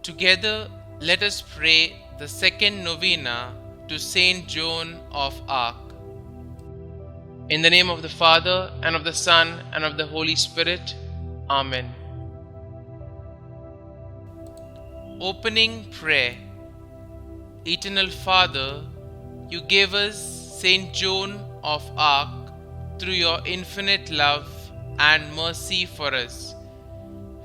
Together, let us pray the second novena to St Joan of Arc. In the name of the Father, and of the Son, and of the Holy Spirit. Amen. Opening Prayer. Eternal Father, you gave us St Joan of Arc through your infinite love and mercy for us.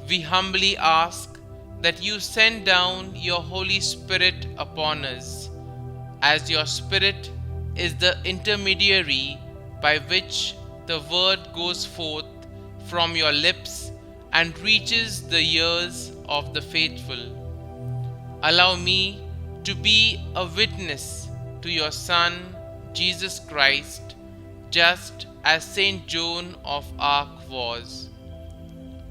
We humbly ask that you send down your Holy Spirit upon us, as your Spirit is the intermediary by which the word goes forth from your lips and reaches the ears of the faithful. Allow me to be a witness to your Son, Jesus Christ, just as St Joan of Arc was.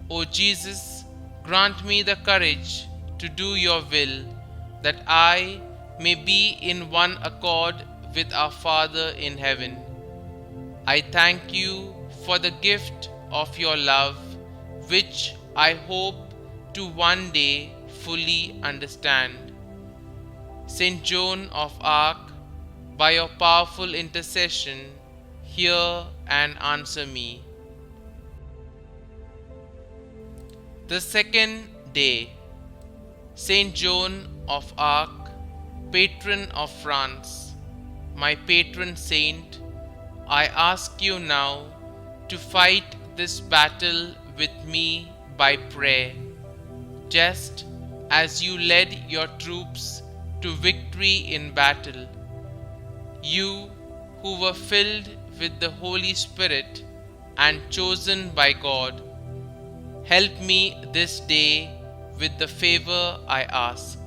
O Jesus, grant me the courage to do your will, that I may be in one accord with our Father in heaven. I thank you for the gift of your love, which I hope to one day fully understand. St. Joan of Arc, by your powerful intercession, hear and answer me. The second day. St. Joan of Arc, patron of France, my patron saint, I ask you now to fight this battle with me by prayer, just as you led your troops to victory in battle. You who were filled with the Holy Spirit and chosen by God, help me this day with the favor I ask.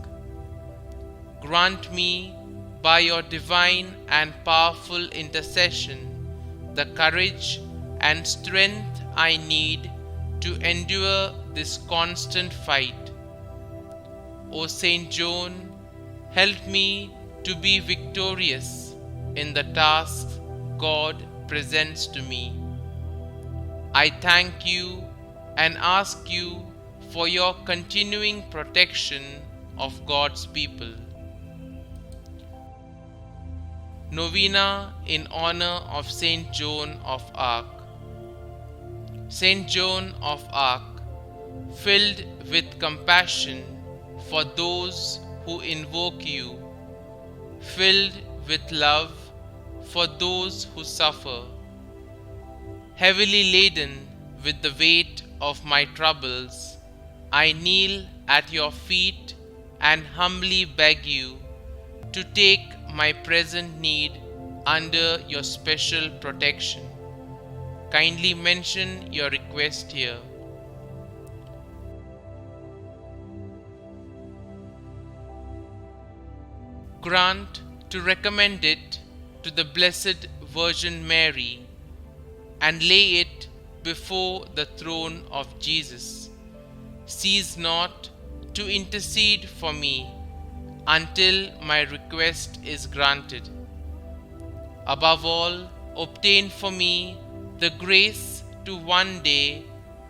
Grant me, by your divine and powerful intercession, the courage and strength I need to endure this constant fight. O St. Joan, help me to be victorious in the tasks God presents to me. I thank you and ask you for your continuing protection of God's people. Novena in honor of St. Joan of Arc. St. Joan of Arc, filled with compassion for those who invoke you, filled with love for those who suffer, heavily laden with the weight of my troubles, I kneel at your feet and humbly beg you to take my present need under your special protection. Kindly mention your request here. Grant to recommend it to the Blessed Virgin Mary and lay it before the throne of Jesus. Cease not to intercede for me until my request is granted. Above all, obtain for me the grace to one day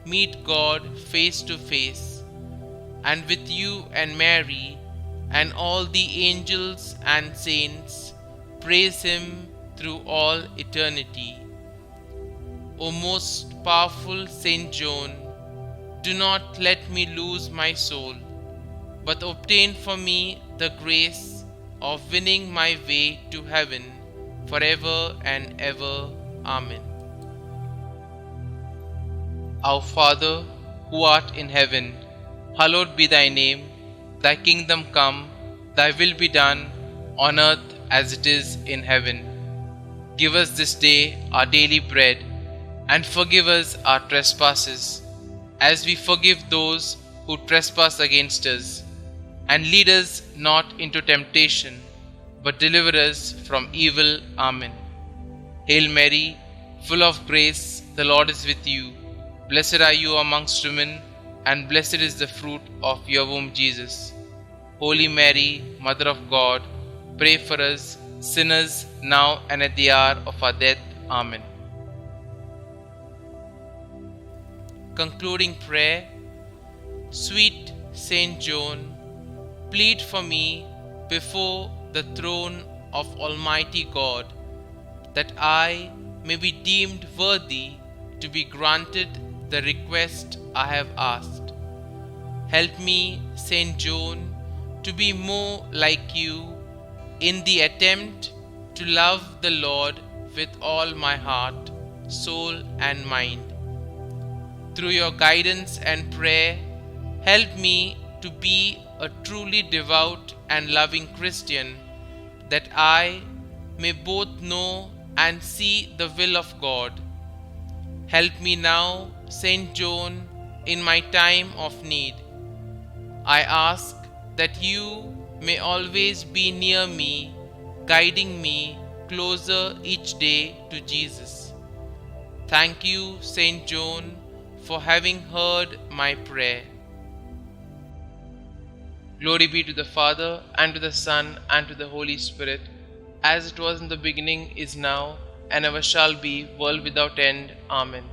meet God face to face, and with you and Mary and all the angels and saints praise Him through all eternity. O most powerful St. Joan, do not let me lose my soul, but obtain for me the grace of winning my way to heaven forever and ever. Amen. Our Father, who art in heaven, hallowed be thy name. Thy kingdom come, thy will be done, on earth as it is in heaven. Give us this day our daily bread, and forgive us our trespasses, as we forgive those who trespass against us. And lead us not into temptation, but deliver us from evil. Amen. Hail Mary, full of grace, the Lord is with you. Blessed are you amongst women, and blessed is the fruit of your womb, Jesus. Holy Mary, Mother of God, pray for us sinners, now and at the hour of our death. Amen. Concluding prayer. Sweet Saint Joan, plead for me before the throne of Almighty God, that I may be deemed worthy to be granted the request I have asked. Help me, St. Joan, to be more like you in the attempt to love the Lord with all my heart, soul, and mind. Through your guidance and prayer, help me to be a truly devout and loving Christian, that I may both know and see the will of God. Help me now, St. Joan, in my time of need. I ask that you may always be near me, guiding me closer each day to Jesus. Thank you, St. Joan, for having heard my prayer. Glory be to the Father, and to the Son, and to the Holy Spirit, as it was in the beginning, is now, and ever shall be, world without end. Amen.